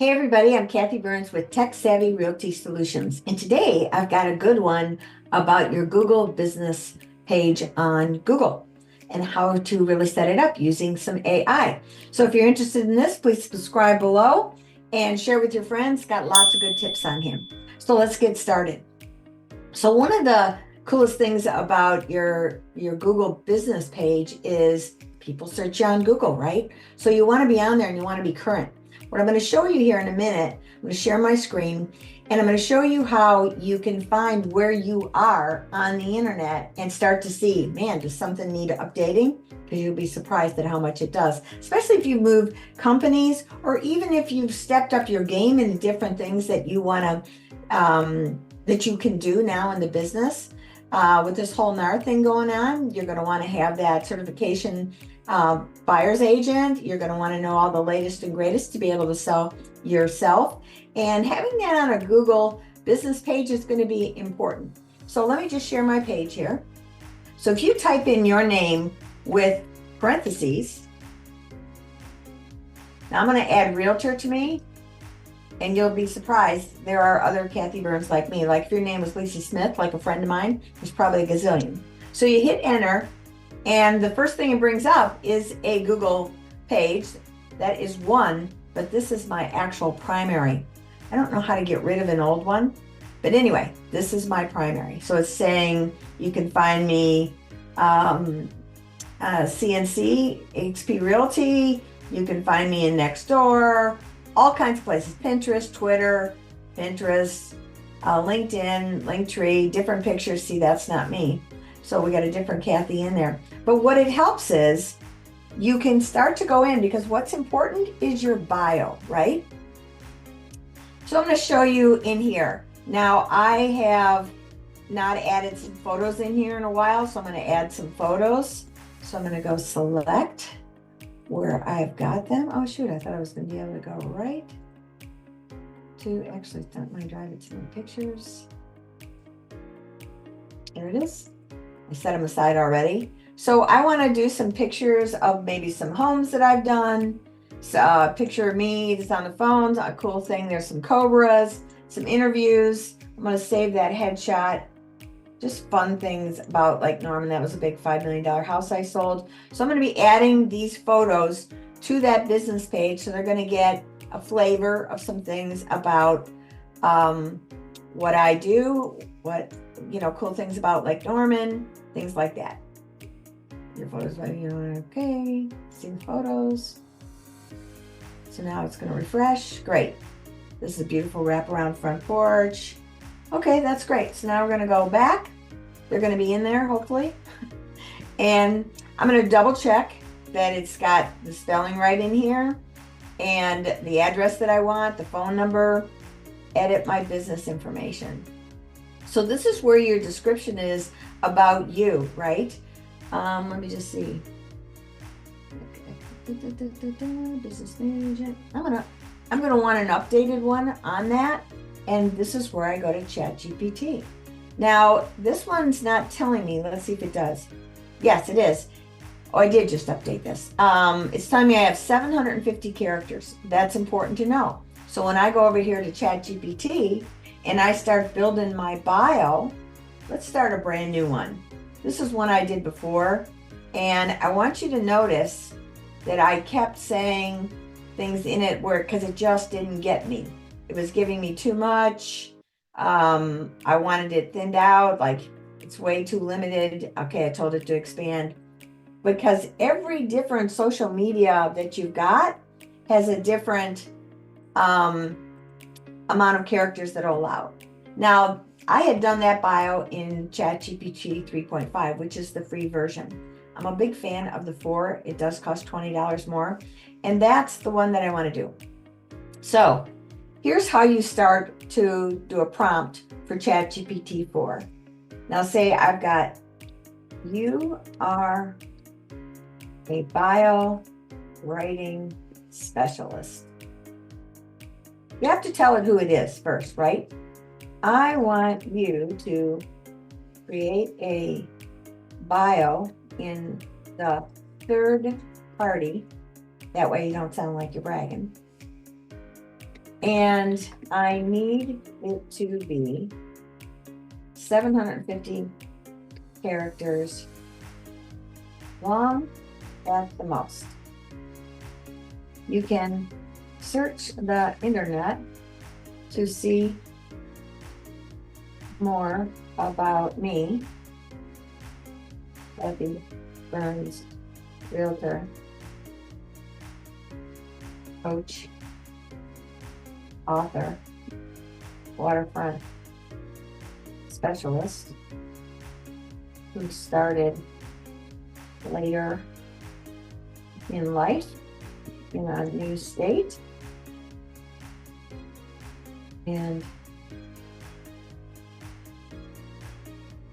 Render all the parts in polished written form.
Hey everybody, I'm Kathy Byrnes with Tech-Savvy Realty Solutions. And today I've got a good one about your Google business page on Google and how to really set it up using some AI. So if you're interested in this, please subscribe below and share with your friends. Got lots of good tips on him. So let's get started. So one of the coolest things about your Google business page is people search you on Google, right? So you want to be on there and you want to be current. What I'm going to show you here in a minute, I'm going to share my screen and I'm going to show you how you can find where you are on the internet and start to see, man, does something need updating? Because you'll be surprised at how much it does, especially if you've moved companies or even if you've stepped up your game in different things that you want to, that you can do now in the business. With this whole NAR thing going on, you're going to want to have that certification buyer's agent. You're going to want to know all the latest and greatest to be able to sell yourself. And having that on a Google business page is going to be important. So let me just share my page here. So if you type in your name with parentheses, now I'm going to add Realtor to me. And you'll be surprised, there are other Kathy Byrnes like me. Like if your name was Lisa Smith, like a friend of mine, there's probably a gazillion. So you hit enter, and the first thing it brings up is a Google page. That is one, but this is my actual primary. I don't know how to get rid of an old one, but anyway, this is my primary. So it's saying you can find me CNC, HP Realty, you can find me in Nextdoor, all kinds of places, Pinterest, Twitter, LinkedIn, Linktree, different pictures. See, that's not me. So we got a different Kathy in there. But what it helps is you can start to go in because what's important is your bio, right? So I'm going to show you in here. Now I have not added some photos in here in a while, so I'm going to add some photos. So I'm going to go select where I've got them. Oh shoot, I thought I was going to be able to go right to, actually it's not my drive, it's my pictures. There it is. I set them aside already. So I want to do some pictures of maybe some homes that I've done. So a picture of me that's on the phones, a cool thing. There's some cobras, some interviews. I'm going to save that headshot. Just fun things about like Norman. That was a big $5 million house I sold. So I'm going to be adding these photos to that business page. So they're going to get a flavor of some things about what I do, what, cool things about Lake Norman, things like that. Your photos, okay, see the photos. So now it's going to refresh. Great. This is a beautiful wraparound front porch. Okay, that's great. So now we're going to go back. They're going to be in there, hopefully. And I'm going to double check that it's got the spelling right in here and the address that I want, the phone number, edit my business information. So this is where your description is about you, right? Let me just see. Okay. Business manager. I'm gonna want an updated one on that. And this is where I go to ChatGPT. Now, this one's not telling me. Let's see if it does. Yes, it is. Oh, I did just update this. It's telling me I have 750 characters. That's important to know. So when I go over here to ChatGPT and I start building my bio, let's start a brand new one. This is one I did before. And I want you to notice that I kept saying things in it because it just didn't get me. It was giving me too much. I wanted it thinned out, like it's way too limited. Okay, I told it to expand. Because every different social media that you've got has a different amount of characters that are allowed. Now, I had done that bio in ChatGPT 3.5, which is the free version. I'm a big fan of the 4. It does cost $20 more. And that's the one that I want to do. So here's how you start to do a prompt for ChatGPT 4. Now say I've got, you are a bio writing specialist. You have to tell it who it is first, right? I want you to create a bio in the third party. That way you don't sound like you're bragging. And I need it to be 750 characters long at the most. You can search the internet to see more about me, Kathy Byrnes, Realtor, coach, author, Waterfront specialist, who started later in life in a new state and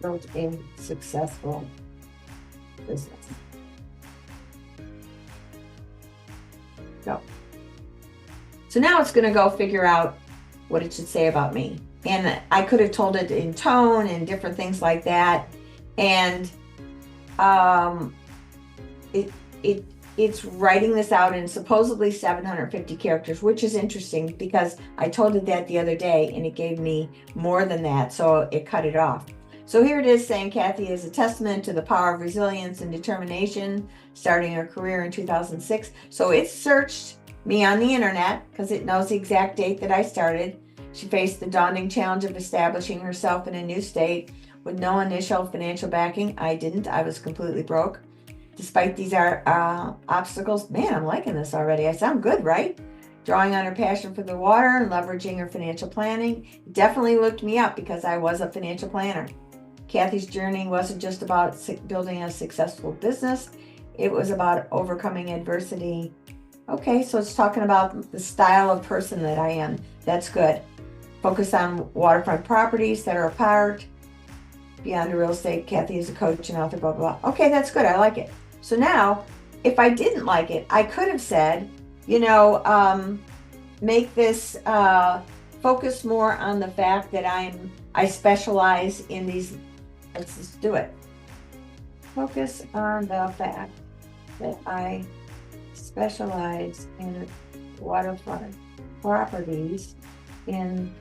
built a successful business. So now it's going to go figure out what it should say about me. And I could have told it in tone and different things like that. And it's writing this out in supposedly 750 characters, which is interesting because I told it that the other day and it gave me more than that, so it cut it off. So here it is saying Kathy is a testament to the power of resilience and determination, starting her career in 2006. So it searched me on the internet because it knows the exact date that I started. She faced the daunting challenge of establishing herself in a new state with no initial financial backing. I didn't. I was completely broke. Despite these obstacles, man, I'm liking this already. I sound good, right? Drawing on her passion for the water and leveraging her financial planning definitely looked me up because I was a financial planner. Kathy's journey wasn't just about building a successful business. It was about overcoming adversity. Okay, so it's talking about the style of person that I am. That's good. Focus on waterfront properties that are apart. Beyond real estate, Kathy is a coach and author, blah, blah, blah. Okay, that's good. I like it. So now, if I didn't like it, I could have said, make this focus more on the fact that I specialize in these. Let's just do it. Focus on the fact that I specialize in waterfront properties in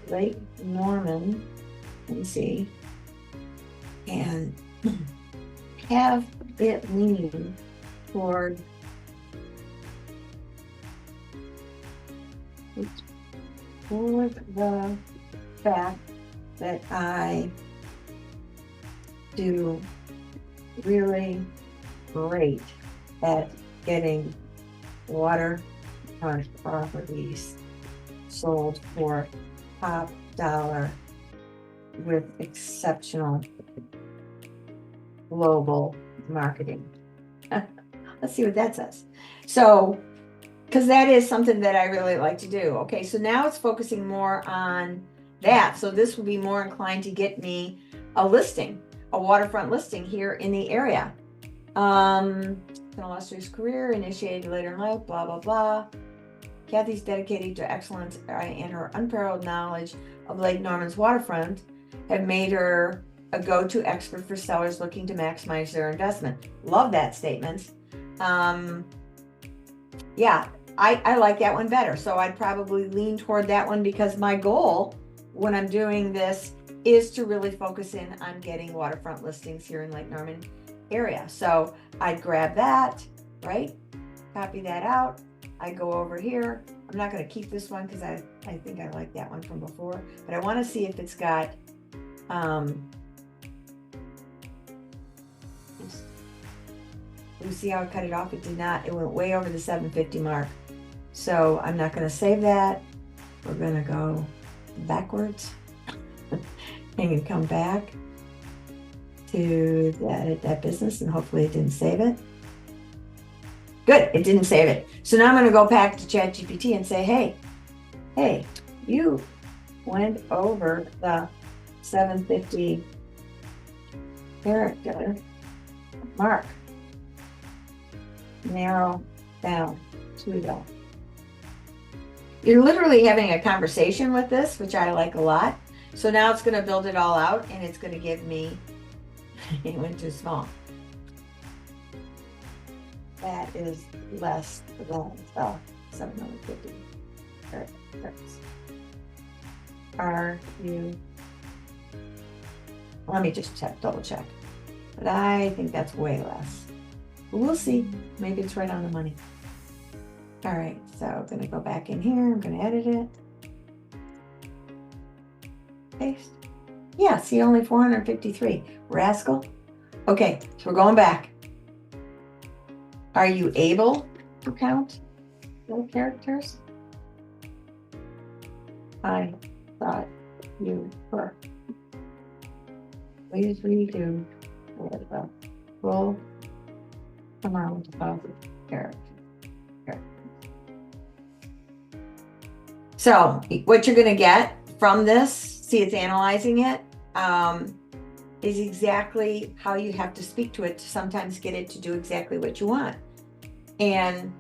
Lake Norman, let me see, and have it lean toward the fact that I do really great at getting waterfront properties sold for top dollar with exceptional global marketing. Let's see what that says. So, because that is something that I really like to do. Okay, so now it's focusing more on that. So this will be more inclined to get me a listing, a waterfront listing here in the area. An illustrious career, initiated later in life, blah, blah, blah. Kathy's dedicated to excellence and her unparalleled knowledge of Lake Norman's waterfront have made her a go-to expert for sellers looking to maximize their investment. Love that statement. Yeah, I like that one better. So I'd probably lean toward that one because my goal when I'm doing this is to really focus in on getting waterfront listings here in Lake Norman area. So I'd grab that, right? Copy that out. I go over here. I'm not going to keep this one because I think I like that one from before, but I want to see if it's got, you see how I cut it off? It did not. It went way over the 750 mark. So I'm not going to save that. We're going to go backwards and come back to that business, and hopefully it didn't save it. Good, it didn't save it. So now I'm going to go back to ChatGPT and say, hey, you went over the 750 character mark. Narrow down to that. You're literally having a conversation with this, which I like a lot. So now it's going to build it all out, and it's going to give me, it went too small. That is less than 750. Are you? Let me just double check. But I think that's way less. But we'll see. Maybe it's right on the money. All right, so I'm gonna go back in here. I'm gonna edit it. Paste. Yeah, see, only 453. Rascal. Okay, so we're going back. Are you able to count little characters? I thought you were. Please redo the full amount of characters. So what you're going to get from this, see it's analyzing it, is exactly how you have to speak to it to sometimes get it to do exactly what you want. And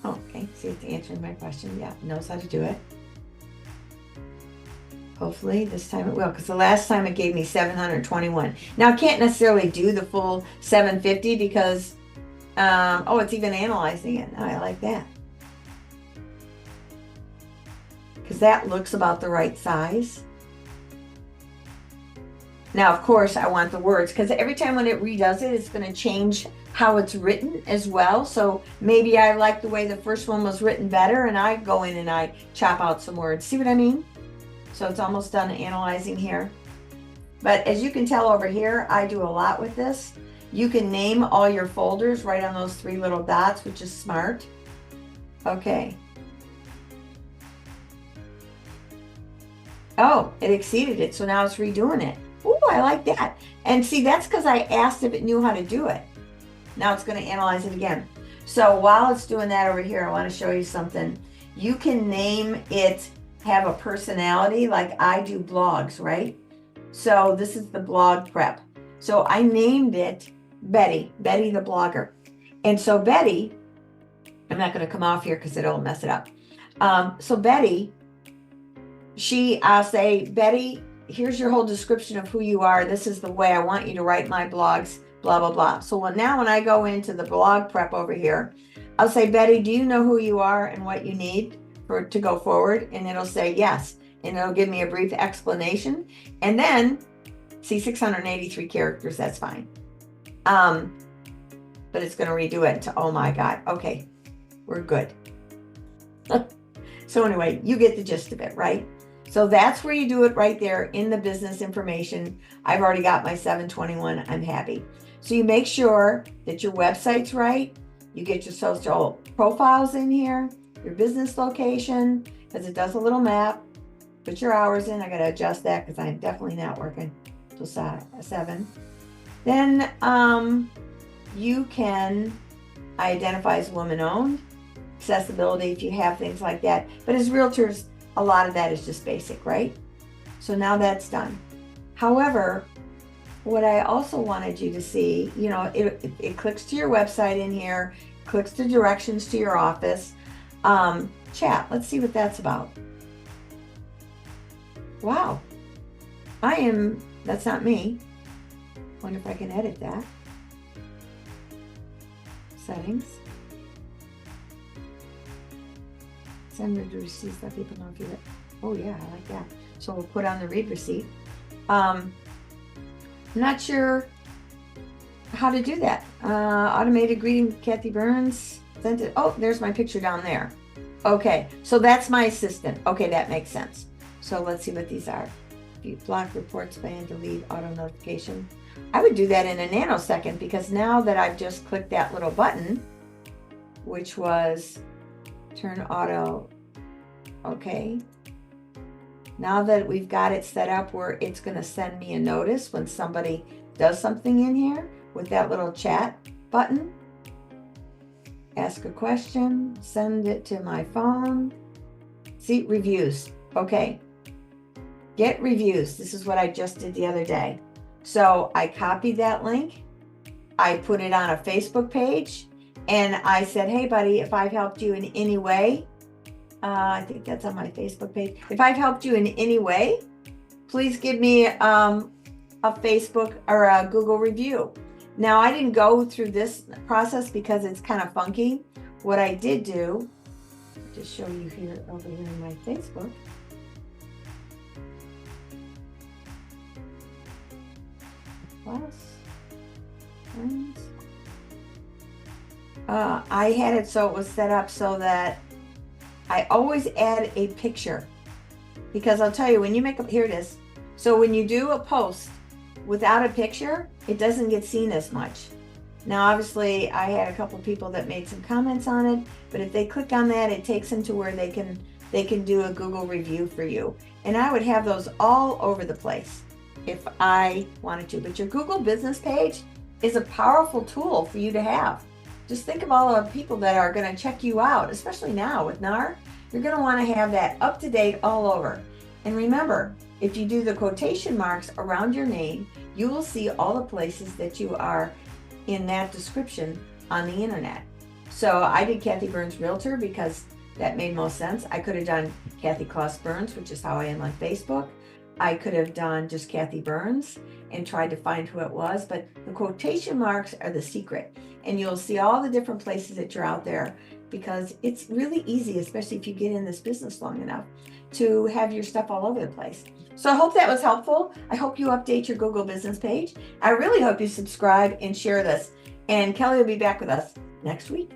okay, see it's answering my question. Yeah, knows how to do it. Hopefully this time it will, because the last time it gave me 721. Now I can't necessarily do the full 750 because, oh, it's even analyzing it. I like that. Because that looks about the right size. Now, of course, I want the words, because every time when it redoes it, it's going to change how it's written as well. So maybe I like the way the first one was written better, and I go in and I chop out some words. See what I mean? So it's almost done analyzing here. But as you can tell over here, I do a lot with this. You can name all your folders right on those 3 little dots, which is smart. Okay. Oh, it exceeded it, so now it's redoing it. Ooh, I like that. And see, that's because I asked if it knew how to do it. Now it's going to analyze it again. So while it's doing that over here, I want to show you something. You can name it, have a personality, like I do blogs, right? So this is the blog prep. So I named it Betty the blogger. And so Betty, I'm not going to come off here because it'll mess it up. So Betty, I'll say, Betty, here's your whole description of who you are. This is the way I want you to write my blogs, blah, blah, blah. So now when I go into the blog prep over here, I'll say, Betty, do you know who you are and what you need to go forward? And it'll say yes. And it'll give me a brief explanation. And then, see, 683 characters, that's fine. But it's going to redo it to, oh my God. Okay, we're good. So anyway, you get the gist of it, right? So that's where you do it right there in the business information. I've already got my 721. I'm happy. So you make sure that your website's right. You get your social profiles in here, your business location, because it does a little map. Put your hours in. I got to adjust that because I'm definitely not working till 7. Then you can identify as woman-owned, accessibility if you have things like that. But as realtors, a lot of that is just basic, right? So now that's done. However, what I also wanted you to see, you know, it clicks to your website in here, clicks to directions to your office. Chat, let's see what that's about. Wow. That's not me. Wonder if I can edit that. Settings. Send read receipts, let people know if you. Oh yeah, I like that. So we'll put on the read receipt. I'm not sure how to do that. Automated greeting, Kathy Byrnes sent it. Oh, there's my picture down there. Okay, so that's my assistant. Okay, that makes sense. So let's see what these are. View, block, reports, ban, delete, auto notification. I would do that in a nanosecond because now that I've just clicked that little button, which was turn auto. Okay. Now that we've got it set up where it's going to send me a notice when somebody does something in here with that little chat button. Ask a question, send it to my phone. See, reviews. Okay. Get reviews. This is what I just did the other day. So I copied that link. I put it on a Facebook page. And I said, hey, buddy, if I've helped you in any way, I think that's on my Facebook page. If I've helped you in any way, please give me a Facebook or a Google review. Now, I didn't go through this process because it's kind of funky. what I did do, just show you here over here in my Facebook. Plus, friends. I had it so it was set up so that I always add a picture, because I'll tell you, when you make a, here it is. So when you do a post without a picture, it doesn't get seen as much. Now, obviously, I had a couple people that made some comments on it, but if they click on that, it takes them to where they can do a Google review for you. And I would have those all over the place if I wanted to. But your Google business page is a powerful tool for you to have. Just think of all the people that are going to check you out, especially now with NAR. You're going to want to have that up to date all over. And remember, if you do the quotation marks around your name, you will see all the places that you are in that description on the internet. So I did Kathy Byrnes Realtor because that made most sense. I could have done Kathy Kloss Byrnes, which is how I am on Facebook. I could have done just Kathy Byrnes and tried to find who it was, but the quotation marks are the secret. And you'll see all the different places that you're out there, because it's really easy, especially if you get in this business long enough, to have your stuff all over the place. So I hope that was helpful. I hope you update your Google business page. I really hope you subscribe and share this. And Kelly will be back with us next week.